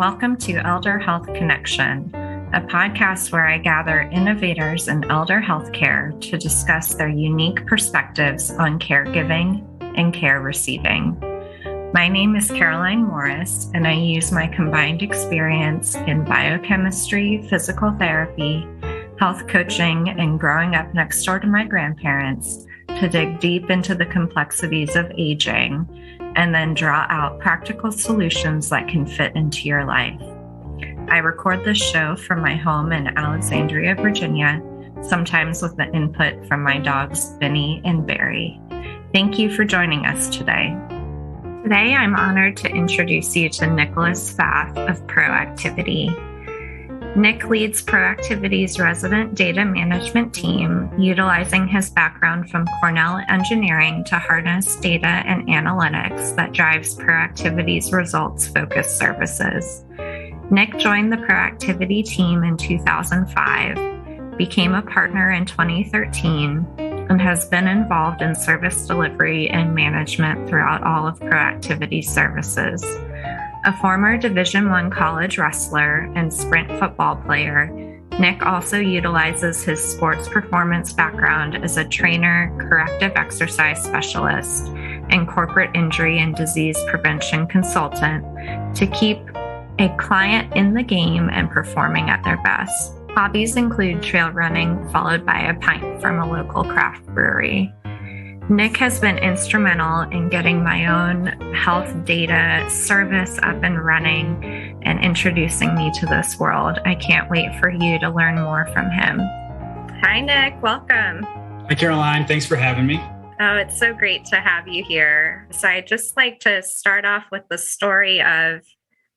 Welcome to Elder Health Connection, a podcast where I gather innovators in elder healthcare to discuss their unique perspectives on caregiving and care receiving. My name is Caroline Morris, and I use my combined experience in biochemistry, physical therapy, health coaching, and growing up next door to my grandparents to dig deep into the complexities of aging and then draw out practical solutions that can fit into your life. I record this show from my home in Alexandria, Virginia, sometimes with the input from my dogs, Benny and Barry. Thank you for joining us today. Today, I'm honored to introduce you to Nicholas Pfaff of Proactivity. Nick leads Proactivity's resident data management team, utilizing his background from Cornell Engineering to harness data and analytics that drives Proactivity's results-focused services. Nick joined the Proactivity team in 2005, became a partner in 2013, and has been involved in service delivery and management throughout all of Proactivity's services. A former Division I college wrestler and sprint football player, Nick also utilizes his sports performance background as a trainer, corrective exercise specialist, and corporate injury and disease prevention consultant to keep a client in the game and performing at their best. Hobbies include trail running, followed by a pint from a local craft brewery. Nick has been instrumental in getting my own health data service up and running and introducing me to this world. I can't wait for you to learn more from him. Hi, Nick. Welcome. Hi, Caroline. Thanks for having me. Oh, it's so great to have you here. So I'd just like to start off with the story of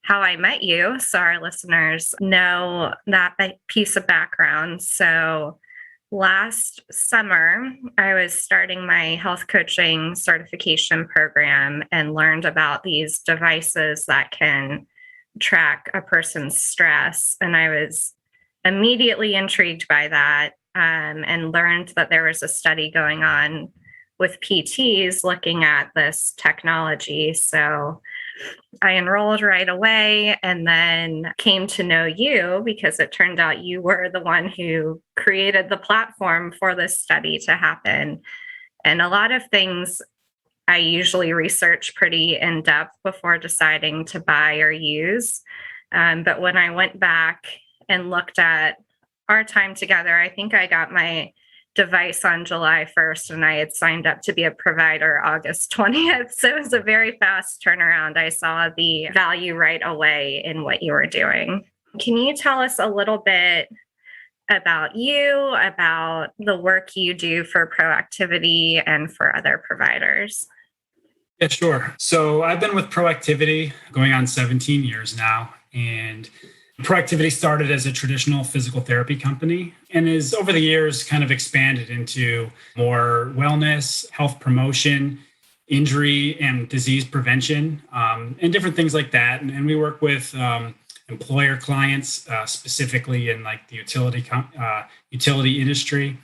how I met you, so our listeners know that piece of background. So last summer, I was starting my health coaching certification program and learned about these devices that can track a person's stress. And I was immediately intrigued by that and learned that there was a study going on with PTs looking at this technology. So I enrolled right away and then came to know you because it turned out you were the one who created the platform for this study to happen. And a lot of things I usually research pretty in depth before deciding to buy or use. But when I went back and looked at our time together, I think I got my device on July 1st and I had signed up to be a provider August 20th. So it was a very fast turnaround. I saw the value right away in what you were doing. Can you tell us a little bit about you, about the work you do for Proactivity and for other providers? Yeah, sure. So I've been with Proactivity going on 17 years now, and Proactivity started as a traditional physical therapy company and is over the years kind of expanded into more wellness, health promotion, injury and disease prevention, and different things like that. And we work with employer clients, specifically in like the utility industry.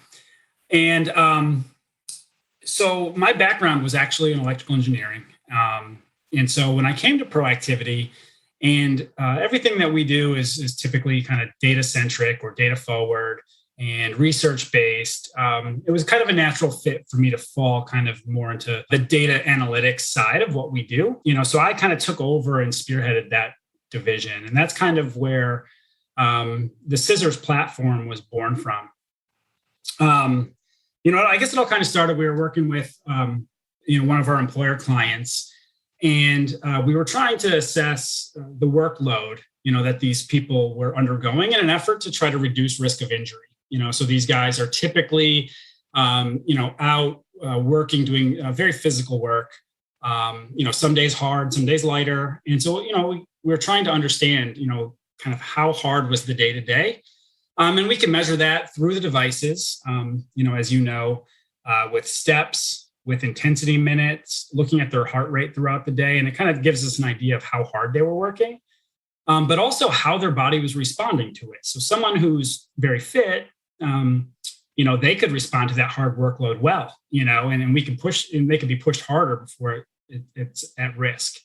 And so my background was actually in electrical engineering. And so when I came to Proactivity, and everything that we do is typically kind of data-centric or data-forward and research-based. It was kind of a natural fit for me to fall kind of more into the data analytics side of what we do. So I kind of took over and spearheaded that division. And that's kind of where the CISRS platform was born from. I guess it all kind of started, we were working with, one of our employer clients. And we were trying to assess the workload, that these people were undergoing in an effort to try to reduce risk of injury. So these guys are typically, out working, doing very physical work. Some days hard, some days lighter. And so, we were trying to understand, kind of how hard was the day to day. And we can measure that through the devices, as with steps, with intensity minutes, looking at their heart rate throughout the day. And it kind of gives us an idea of how hard they were working, but also how their body was responding to it. So someone who's very fit, they could respond to that hard workload well, and we can push, and they could be pushed harder before it's at risk.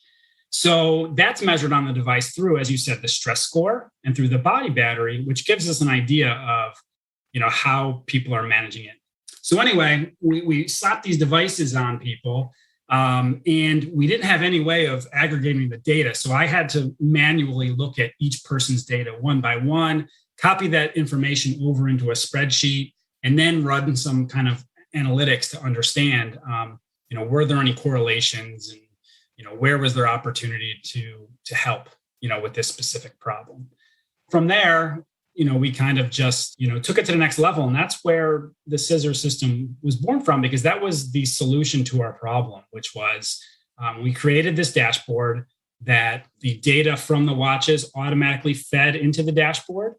So that's measured on the device through, as you said, the stress score and through the body battery, which gives us an idea of, how people are managing it. So anyway, we slapped these devices on people, and we didn't have any way of aggregating the data. So I had to manually look at each person's data one by one, copy that information over into a spreadsheet, and then run some kind of analytics to understand, were there any correlations, and where was there opportunity to help, with this specific problem. From there, we kind of just, took it to the next level. And that's where the CISRS system was born from, because that was the solution to our problem, which was we created this dashboard that the data from the watches automatically fed into the dashboard.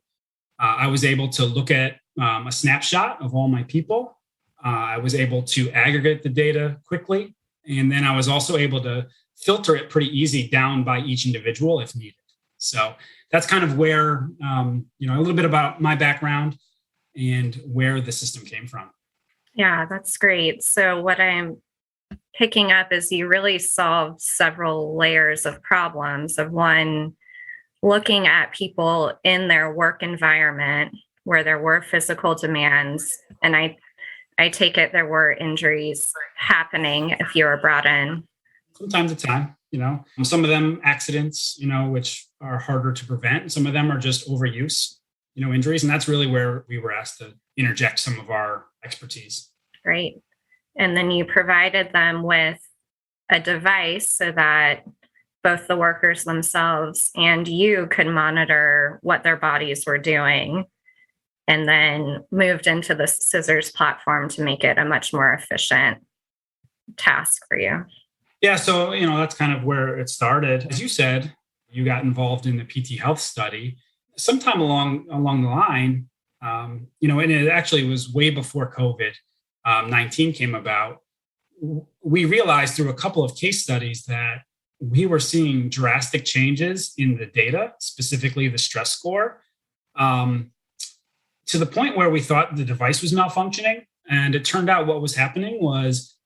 I was able to look at a snapshot of all my people. I was able to aggregate the data quickly. And then I was also able to filter it pretty easy down by each individual if needed. So that's kind of where, a little bit about my background and where the system came from. Yeah, that's great. So what I'm picking up is you really solved several layers of problems of one, looking at people in their work environment where there were physical demands. And I take it there were injuries happening if you were brought in. From time to time, some of them accidents, which are harder to prevent. Some of them are just overuse, injuries. And that's really where we were asked to interject some of our expertise. Great. And then you provided them with a device so that both the workers themselves and you could monitor what their bodies were doing, and then moved into the CISRS platform to make it a much more efficient task for you. Yeah, so, that's kind of where it started. As you said, you got involved in the PT Health study sometime along the line, and it actually was way before COVID-19 came about. We realized through a couple of case studies that we were seeing drastic changes in the data, specifically the stress score, to the point where we thought the device was malfunctioning. And it turned out what was happening was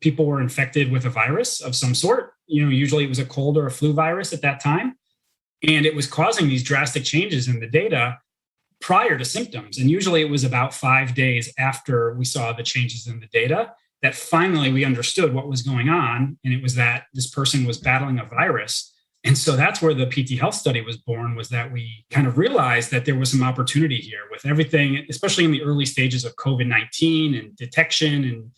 people were infected with a virus of some sort. Usually it was a cold or a flu virus at that time. And it was causing these drastic changes in the data prior to symptoms. And usually it was about 5 days after we saw the changes in the data that finally we understood what was going on. And it was that this person was battling a virus. And so that's where the PT Health study was born, was that we kind of realized that there was some opportunity here with everything, especially in the early stages of COVID-19 and detection and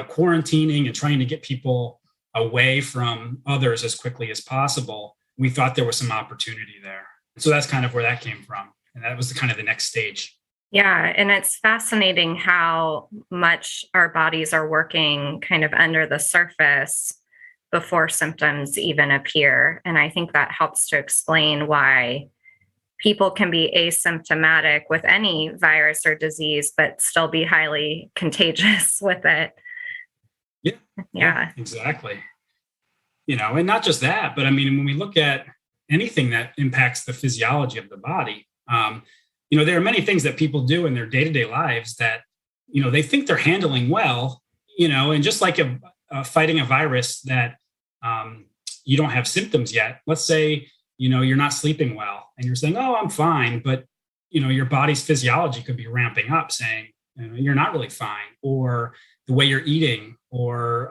quarantining and trying to get people away from others as quickly as possible. We thought there was some opportunity there. So that's kind of where that came from. And that was the next stage. Yeah. And it's fascinating how much our bodies are working kind of under the surface before symptoms even appear. And I think that helps to explain why people can be asymptomatic with any virus or disease, but still be highly contagious with it. Yeah, exactly. And not just that, but when we look at anything that impacts the physiology of the body, there are many things that people do in their day-to-day lives that, they think they're handling well, and just like fighting a virus that you don't have symptoms yet. Let's say, you're not sleeping well and you're saying, oh, I'm fine. But, your body's physiology could be ramping up saying, you're not really fine, or the way you're eating, or,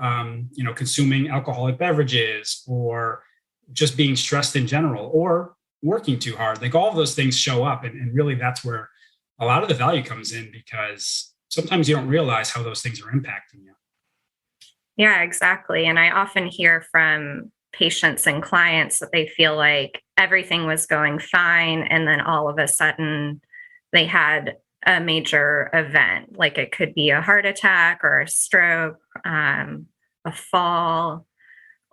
consuming alcoholic beverages, or just being stressed in general, or working too hard. Like all of those things show up. And really that's where a lot of the value comes in, because sometimes you don't realize how those things are impacting you. Yeah, exactly. And I often hear from patients and clients that they feel like everything was going fine, and then all of a sudden they had a major event, like it could be a heart attack or a stroke, a fall,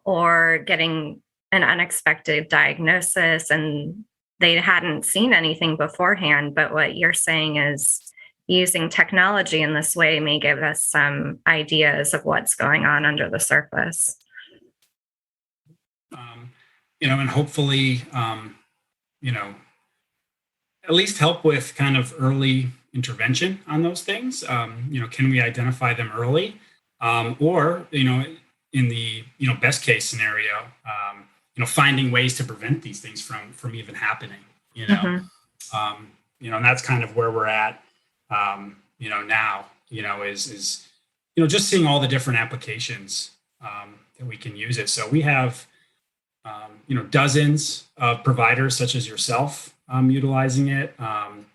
or getting an unexpected diagnosis, and they hadn't seen anything beforehand. But what you're saying is using technology in this way may give us some ideas of what's going on under the surface. And hopefully, at least help with kind of early intervention on those things. Can we identify them early? Or, in the best case scenario, finding ways to prevent these things from even happening. And that's kind of where we're at. Now, is just seeing all the different applications that we can use it. So we have dozens of providers such as yourself utilizing it,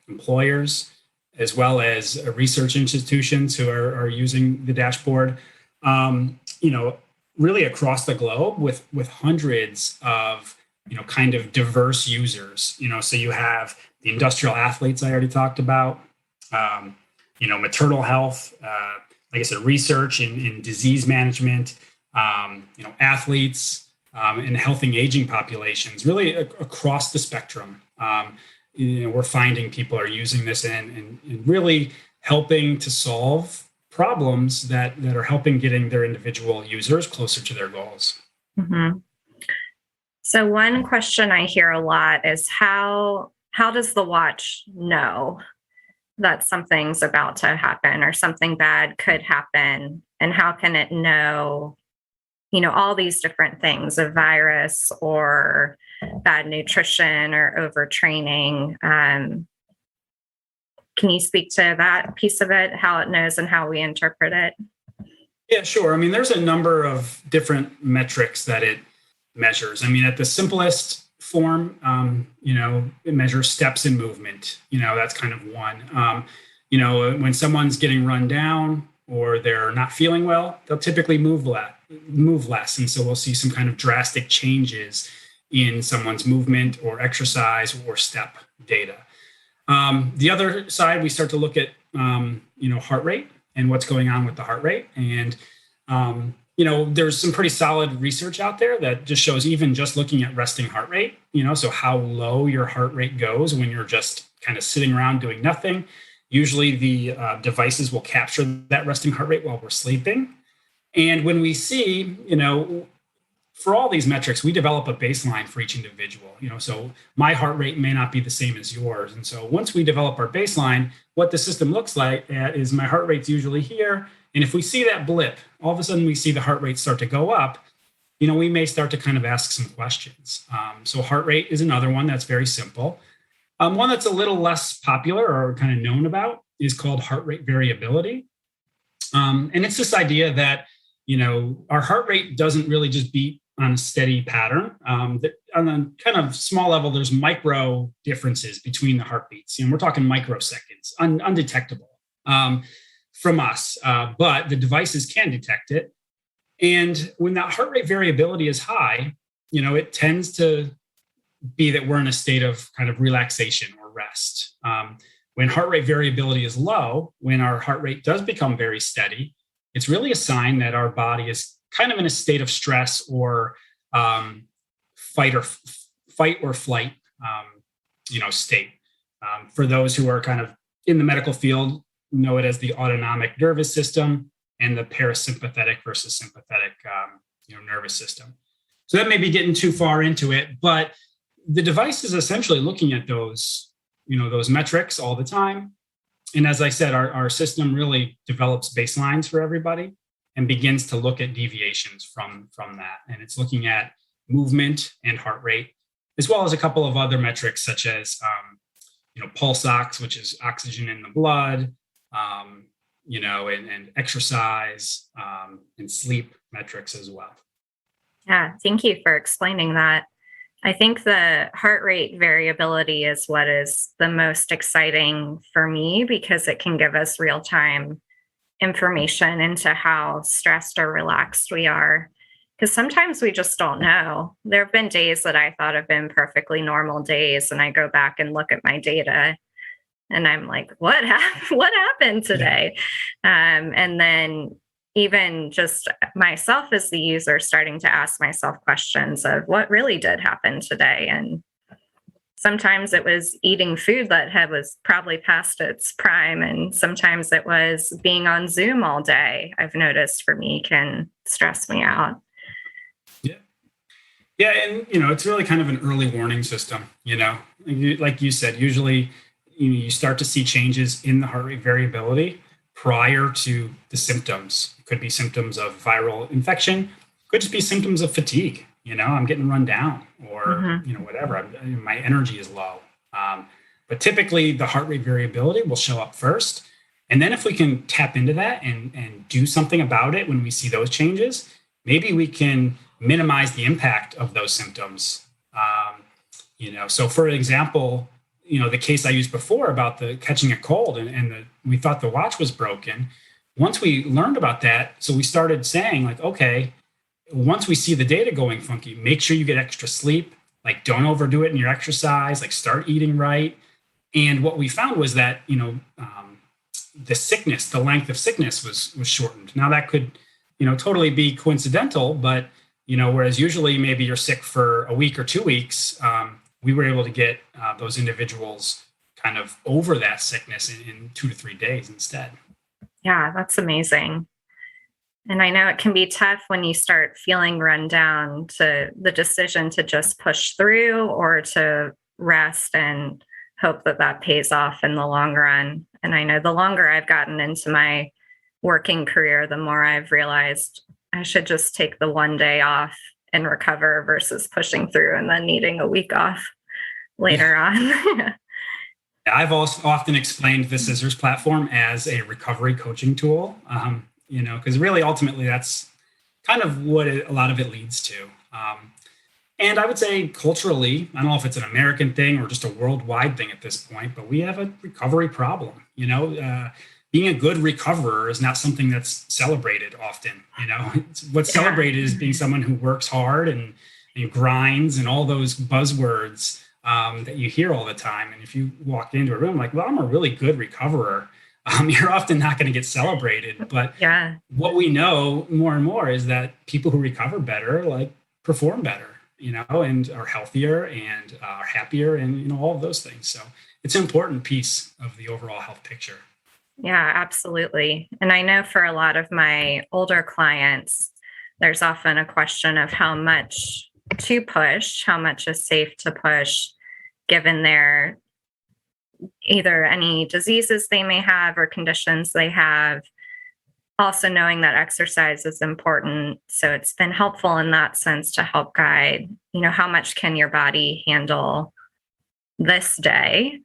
employers, as well as research institutions who are using the dashboard, really across the globe with hundreds of, kind of diverse users. So you have the industrial athletes I already talked about, maternal health, like I said, research in disease management, athletes, and helping aging populations, really across the spectrum. We're finding people are using this and really helping to solve problems that are helping getting their individual users closer to their goals. Mm-hmm. So one question I hear a lot is how does the watch know that something's about to happen or something bad could happen? And how can it know, all these different things, a virus or bad nutrition or overtraining? Can you speak to that piece of it, how it knows and how we interpret it? Yeah, sure. I mean, there's a number of different metrics that it measures. I mean, at the simplest form, it measures steps in movement. That's kind of one. When someone's getting run down or they're not feeling well, they'll typically move less. And so we'll see some kind of drastic changes in someone's movement or exercise or step data. The other side, we start to look at, heart rate and what's going on with the heart rate. And, there's some pretty solid research out there that just shows even just looking at resting heart rate, so how low your heart rate goes when you're just kind of sitting around doing nothing. Usually the devices will capture that resting heart rate while we're sleeping. And when we see, for all these metrics, we develop a baseline for each individual, so my heart rate may not be the same as yours. And so once we develop our baseline, what the system looks like is my heart rate's usually here. And if we see that blip, all of a sudden we see the heart rate start to go up, we may start to kind of ask some questions. So heart rate is another one that's very simple. One that's a little less popular or kind of known about is called heart rate variability. And it's this idea that, our heart rate doesn't really just beat on a steady pattern. That on a kind of small level, there's micro differences between the heartbeats. We're talking microseconds, undetectable from us, but the devices can detect it. And when that heart rate variability is high, it tends to be that we're in a state of kind of relaxation or rest. When heart rate variability is low, when our heart rate does become very steady, it's really a sign that our body is kind of in a state of stress or fight or flight, state. For those who are kind of in the medical field, know it as the autonomic nervous system and the parasympathetic versus sympathetic, nervous system. So that may be getting too far into it, but the device is essentially looking at those metrics all the time. And as I said, our system really develops baselines for everybody and begins to look at deviations from that. And it's looking at movement and heart rate, as well as a couple of other metrics such as, pulse ox, which is oxygen in the blood, and exercise and sleep metrics as well. Yeah, thank you for explaining that. I think the heart rate variability is what is the most exciting for me because it can give us real-time information into how stressed or relaxed we are. Because sometimes we just don't know. There have been days that I thought have been perfectly normal days, and I go back and look at my data, and I'm like, what happened today? And then even just myself as the user starting to ask myself questions of what really did happen today. And sometimes it was eating food that was probably past its prime. And sometimes it was being on Zoom all day. I've noticed for me can stress me out. Yeah. And, it's really kind of an early warning system, like you said, usually you start to see changes in the heart rate variability prior to the symptoms. It could be symptoms of viral infection. could just be symptoms of fatigue. I'm getting run down, or whatever. My energy is low. But typically, the heart rate variability will show up first, and then if we can tap into that and do something about it when we see those changes, maybe we can minimize the impact of those symptoms. So for example, the case I used before about the catching a cold and we thought the watch was broken. Once we learned about that, so we started saying like, okay, once we see the data going funky, make sure you get extra sleep, like don't overdo it in your exercise, like start eating right. And what we found was that, the length of sickness was shortened. Now that could, totally be coincidental, but, whereas usually maybe you're sick for a week or 2 weeks, we were able to get those individuals kind of over that sickness in 2 to 3 days instead. Yeah, that's amazing. And I know it can be tough when you start feeling run down to the decision to just push through or to rest and hope that pays off in the long run. And I know the longer I've gotten into my working career, the more I've realized I should just take the one day off and recover versus pushing through and then needing a week off later on. I've also often explained the CISRS platform as a recovery coaching tool, because really ultimately that's kind of what a lot of it leads to. And I would say culturally, I don't know if it's an American thing or just a worldwide thing at this point, but we have a recovery problem. Being a good recoverer is not something that's celebrated often. What's celebrated is being someone who works hard and grinds and all those buzzwords that you hear all the time. And if you walk into a room like, well, I'm a really good recoverer, you're often not going to get celebrated. But what we know more and more is that people who recover better, like perform better, and are healthier and are happier and, all of those things. So it's an important piece of the overall health picture. Yeah, absolutely. And I know for a lot of my older clients, there's often a question of how much to push, how much is safe to push, given their either any diseases they may have or conditions they have. Also knowing that exercise is important. So it's been helpful in that sense to help guide, how much can your body handle this day?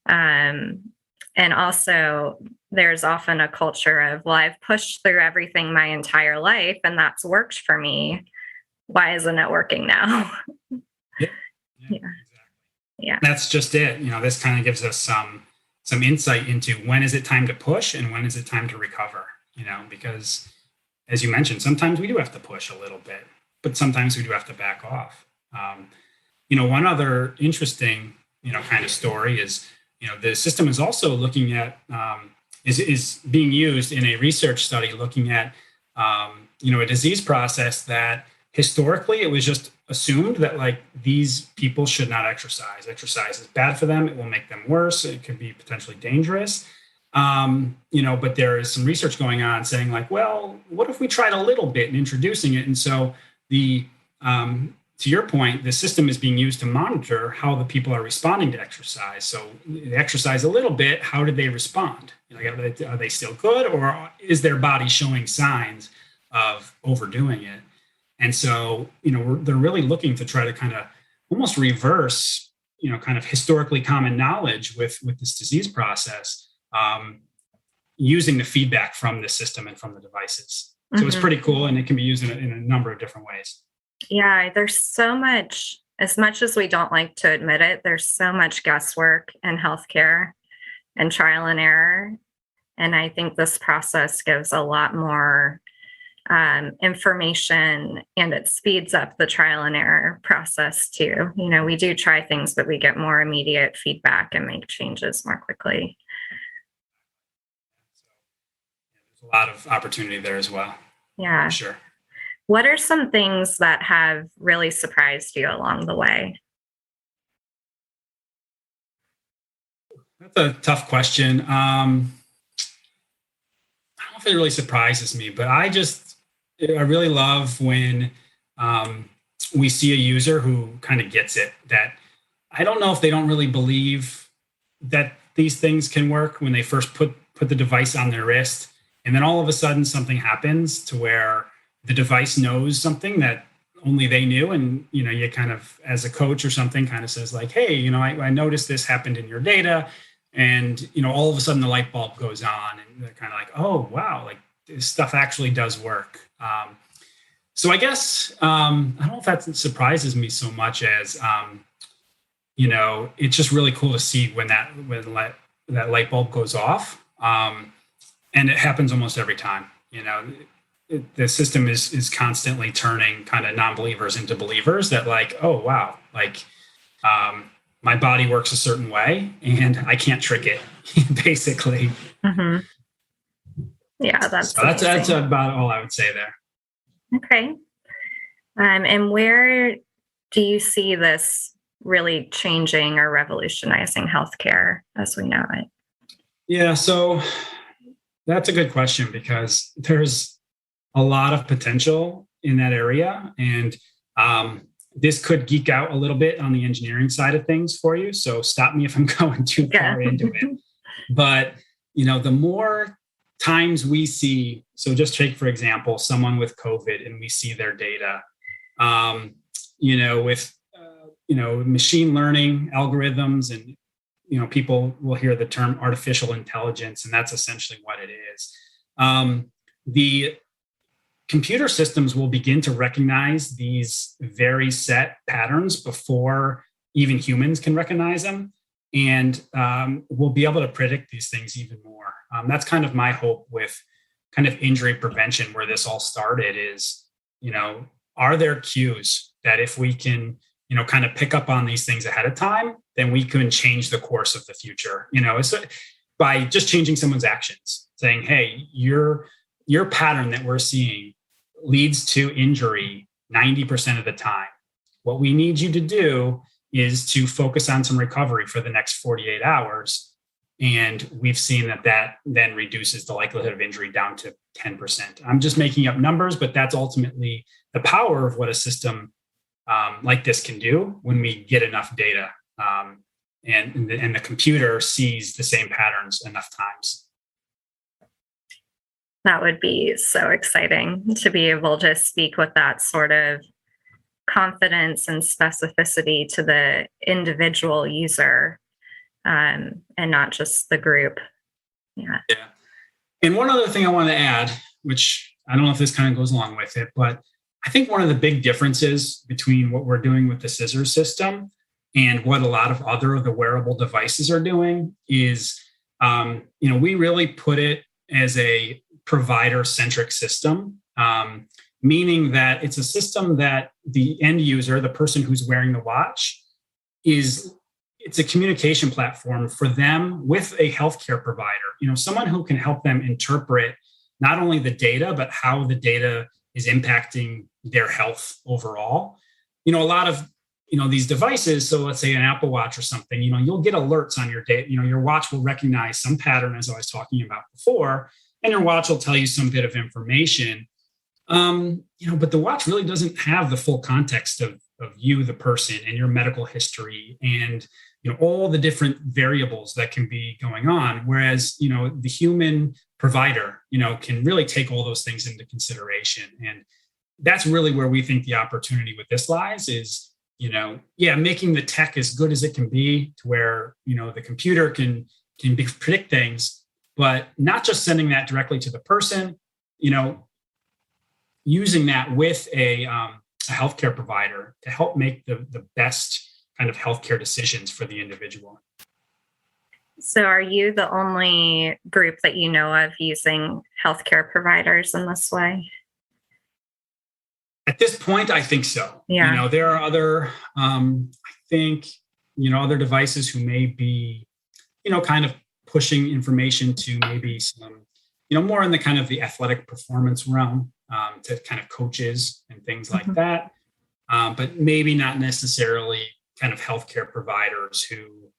And also there's often a culture of, well, I've pushed through everything my entire life and that's worked for me. Why isn't it working now? Yeah. That's just it. This kind of gives us some insight into when is it time to push and when is it time to recover, because as you mentioned, sometimes we do have to push a little bit, but sometimes we do have to back off. One other interesting, kind of story is, the system is also looking at, is being used in a research study looking at, a disease process that historically it was just assumed that like these people should not exercise. Exercise is bad for them. It will make them worse. It could be potentially dangerous. But there is some research going on saying like, well, what if we tried a little bit in introducing it? And so to your point, the system is being used to monitor how the people are responding to exercise. So they exercise a little bit. How did they respond? Are they still good, or is their body showing signs of overdoing it? And so, they're really looking to try to kind of almost reverse, kind of historically common knowledge with this disease process, using the feedback from the system and from the devices. So it's pretty cool, and it can be used in a number of different ways. Yeah, there's so much, as much as we don't like to admit it, there's so much guesswork in healthcare and trial and error. And I think this process gives a lot more information, and it speeds up the trial and error process too. We do try things, but we get more immediate feedback and make changes more quickly. There's a lot of opportunity there as well. Yeah. For sure. What are some things that have really surprised you along the way? That's a tough question. I don't know if it really surprises me, but I really love when we see a user who kind of gets it, that I don't know if they don't really believe that these things can work when they first put the device on their wrist. And then all of a sudden something happens to where the device knows something that only they knew. And, you kind of, as a coach or something, kind of says like, hey, I noticed this happened in your data. And, all of a sudden the light bulb goes on and they're kind of like, oh, wow, like this stuff actually does work. So I guess, I don't know if that surprises me so much as, it's just really cool to see when that light bulb goes off. And it happens almost every time. The system is constantly turning kind of non-believers into believers that like, oh, wow, like my body works a certain way and I can't trick it, basically. Mm-hmm. Yeah, that's about all I would say there. Okay. And where do you see this really changing or revolutionizing healthcare as we know it? Yeah, so that's a good question because there's a lot of potential in that area. And this could geek out a little bit on the engineering side of things for you. So stop me if I'm going too far into it. But, the more times we see, so just take, for example, someone with COVID and we see their data, with, machine learning algorithms and, people will hear the term artificial intelligence, and that's essentially what it is. The computer systems will begin to recognize these very set patterns before even humans can recognize them. And we'll be able to predict these things even more. That's kind of my hope with kind of injury prevention, where this all started is, are there cues that if we can, kind of pick up on these things ahead of time, then we can change the course of the future, by just changing someone's actions, saying, hey, your pattern that we're seeing leads to injury 90% of the time. What we need you to do is to focus on some recovery for the next 48 hours. And we've seen that then reduces the likelihood of injury down to 10%. I'm just making up numbers, but that's ultimately the power of what a system like this can do when we get enough data. And the computer sees the same patterns enough times. That would be so exciting to be able to speak with that sort of confidence and specificity to the individual user, and not just the group. Yeah. And one other thing I want to add, which I don't know if this kind of goes along with it, but I think one of the big differences between what we're doing with the CISRS system and what a lot of other of the wearable devices are doing is, we really put it as a provider-centric system, meaning that it's a system that the end user, the person who's wearing the watch, it's a communication platform for them with a healthcare provider, someone who can help them interpret not only the data, but how the data is impacting their health overall. A lot of, these devices, so let's say an Apple Watch or something, you'll get alerts on your data, your watch will recognize some pattern, as I was talking about before, and your watch will tell you some bit of information. But the watch really doesn't have the full context of you, the person, and your medical history and, all the different variables that can be going on. Whereas, the human provider, can really take all those things into consideration. And that's really where we think the opportunity with this lies is, making the tech as good as it can be to where, the computer can predict things, but not just sending that directly to the person, using that with a healthcare provider to help make the best kind of healthcare decisions for the individual. So are you the only group that you know of using healthcare providers in this way? At this point, I think so. Yeah. There are other, other devices who may be, kind of pushing information to maybe some, more in the kind of the athletic performance realm, to kind of coaches and things like that. But maybe not necessarily kind of healthcare providers who,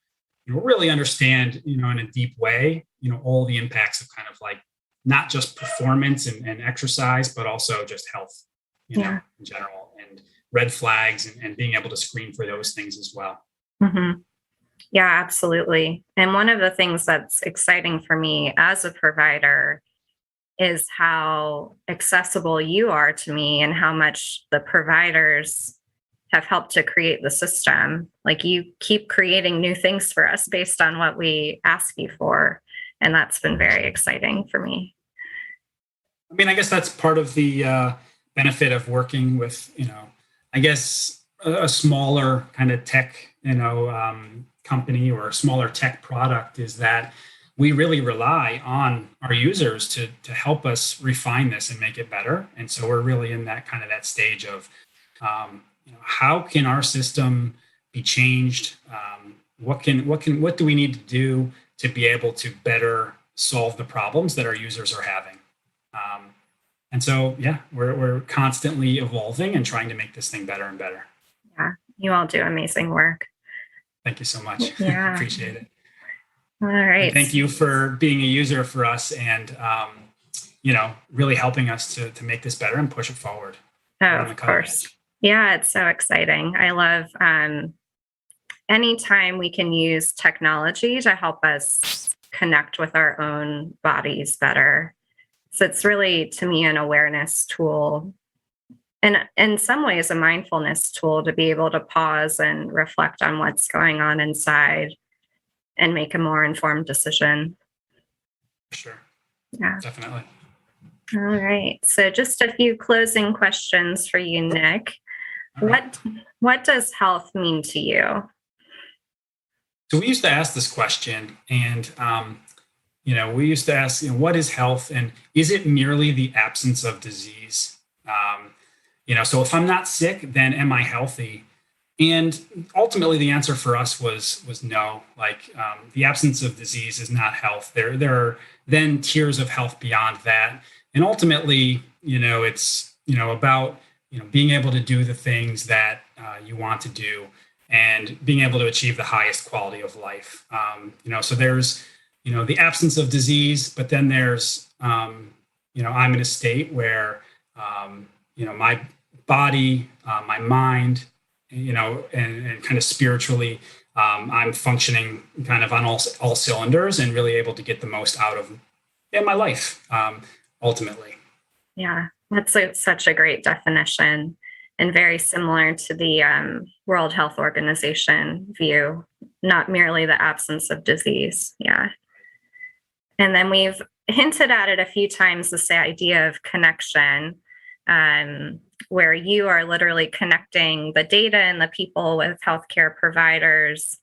really understand, in a deep way, all the impacts of kind of like not just performance and exercise, but also just health, in general, and red flags and being able to screen for those things as well. Mm-hmm. Yeah, absolutely. And one of the things that's exciting for me as a provider is how accessible you are to me and how much the providers have helped to create the system. Like, you keep creating new things for us based on what we ask you for. And that's been very exciting for me. I mean, I guess that's part of the benefit of working with, I guess a smaller kind of tech, company or a smaller tech product, is that we really rely on our users to help us refine this and make it better. And so we're really in that stage of, how can our system be changed? What do we need to do to be able to better solve the problems that our users are having? And so, we're constantly evolving and trying to make this thing better and better. Yeah, you all do amazing work. Thank you so much. Yeah. Appreciate it. All right. And thank you for being a user for us and, really helping us to make this better and push it forward. Oh, of course. Yeah, it's so exciting. I love anytime we can use technology to help us connect with our own bodies better. So it's really, to me, an awareness tool, and in some ways a mindfulness tool, to be able to pause and reflect on what's going on inside and make a more informed decision. Sure. Yeah. Definitely. All right. So just a few closing questions for you, Nick. What does health mean to you? So we used to ask this question, and we used to ask, what is health, and is it merely the absence of disease? So if I'm not sick, then am I healthy? And ultimately, the answer for us was no. Like, the absence of disease is not health. There are then tiers of health beyond that, and ultimately, it's about being able to do the things that you want to do and being able to achieve the highest quality of life. So there's the absence of disease, but then there's I'm in a state where my body, my mind, and kind of spiritually, I'm functioning kind of on all cylinders and really able to get the most out of my life, ultimately. Yeah, that's such a great definition, and very similar to the World Health Organization view, not merely the absence of disease. Yeah. And then we've hinted at it a few times, this idea of connection, where you are literally connecting the data and the people with healthcare providers.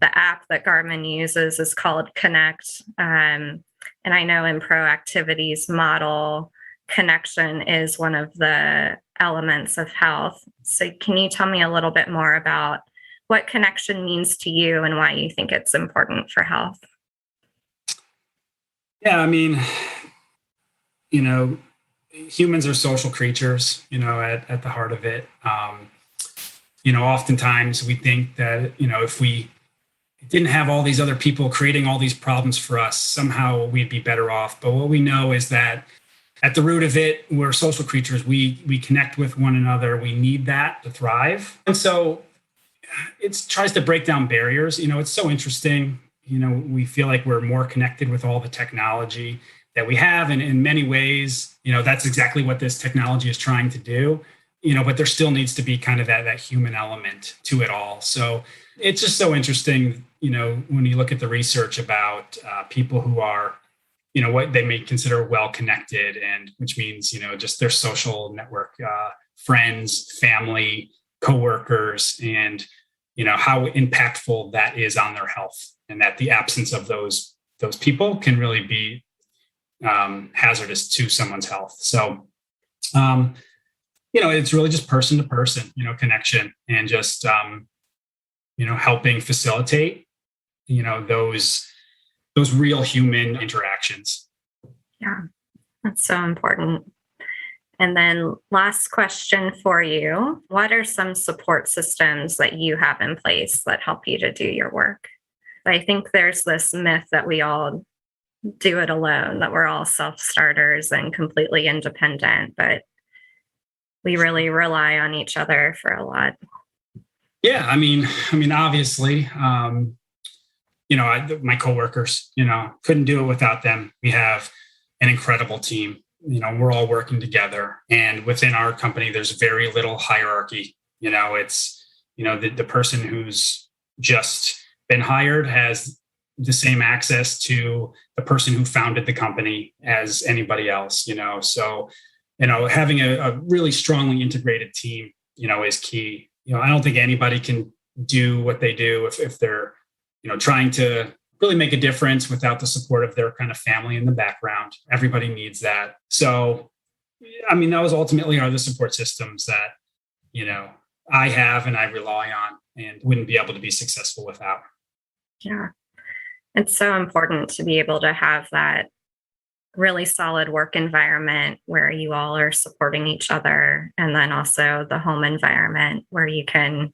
The app that Garmin uses is called Connect. And I know in Proactivity's model, connection is one of the elements of health. So can you tell me a little bit more about what connection means to you and why you think it's important for health? Yeah, I mean, humans are social creatures, at the heart of it. Oftentimes we think that, if we didn't have all these other people creating all these problems for us, somehow we'd be better off. But what we know is that at the root of it, we're social creatures. We connect with one another. We need that to thrive. And so it tries to break down barriers. It's so interesting. We feel like we're more connected with all the technology that we have. And in many ways, that's exactly what this technology is trying to do. But there still needs to be kind of that human element to it all. So it's just so interesting, when you look at the research about people who are, what they may consider well-connected, and which means, just their social network, friends, family, coworkers, and, how impactful that is on their health, and that the absence of those people can really be hazardous to someone's health. So, it's really just person to person, connection, and just, helping facilitate, those real human interactions. Yeah, that's so important. And then last question for you. What are some support systems that you have in place that help you to do your work? I think there's this myth that we all do it alone, that we're all self-starters and completely independent, but we really rely on each other for a lot. Yeah, I mean, obviously, my coworkers, couldn't do it without them. We have, an incredible team. We're all working together, and within our company, there's very little hierarchy. It's, the person who's just been hired has the same access to the person who founded the company as anybody else, so, having a really strongly integrated team, is key. I don't think anybody can do what they do if they're, trying to really make a difference without the support of their kind of family in the background. Everybody needs that. So, those ultimately are the support systems that, I have and I rely on and wouldn't be able to be successful without. Yeah. It's so important to be able to have that really solid work environment where you all are supporting each other. And then also the home environment where you can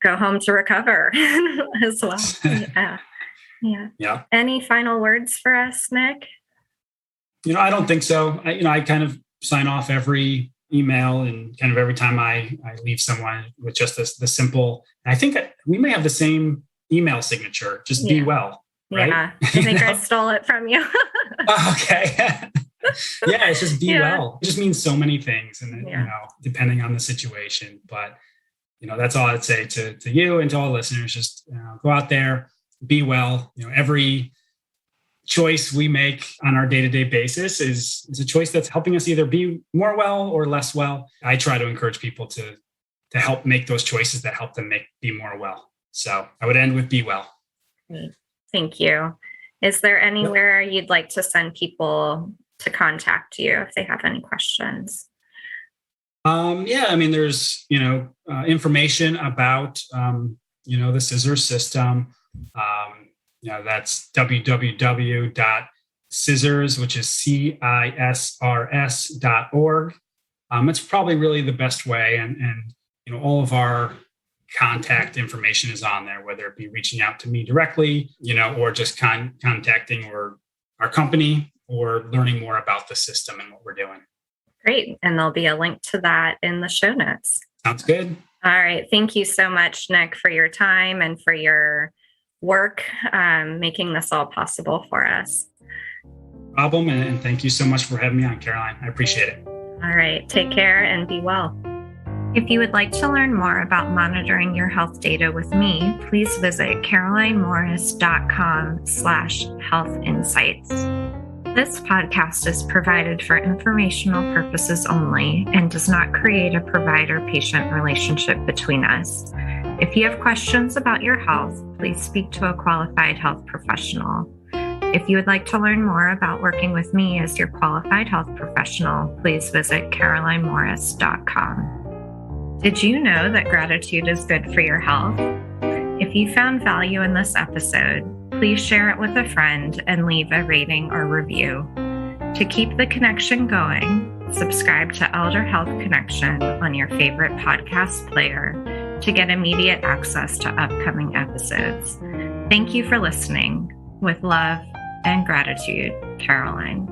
go home to recover as well. Yeah. Any final words for us, Nick? I don't think so. I kind of sign off every email and kind of every time I leave someone with just the simple, I think we may have the same email signature, just be well. Right? Yeah. I think I stole it from you. Okay. Yeah. It's just be well. It just means so many things and depending on the situation, but that's all I'd say to you and to all listeners. Just go out there, be well. Every choice we make on our day-to-day basis is a choice that's helping us either be more well or less well. I try to encourage people to help make those choices that help them be more well. So I would end with be well. Thank you. Is there anywhere you'd like to send people to contact you if they have any questions? There's, information about, the CISRS system. That's www.CISRS, which is CISRS.org. It's probably really the best way. And all of our contact information is on there, whether it be reaching out to me directly, or just contacting or our company or learning more about the system and what we're doing. Great. And there'll be a link to that in the show notes. Sounds good. All right. Thank you so much, Nick, for your time and for your work making this all possible for us. No problem. And thank you so much for having me on, Caroline. I appreciate it. All right. Take care and be well. If you would like to learn more about monitoring your health data with me, please visit carolinemorris.com/healthinsights. This podcast is provided for informational purposes only and does not create a provider-patient relationship between us. If you have questions about your health, please speak to a qualified health professional. If you would like to learn more about working with me as your qualified health professional, please visit carolinemorris.com. Did you know that gratitude is good for your health? If you found value in this episode, please share it with a friend and leave a rating or review. To keep the connection going, subscribe to Elder Health Connection on your favorite podcast player to get immediate access to upcoming episodes. Thank you for listening. With love and gratitude, Caroline.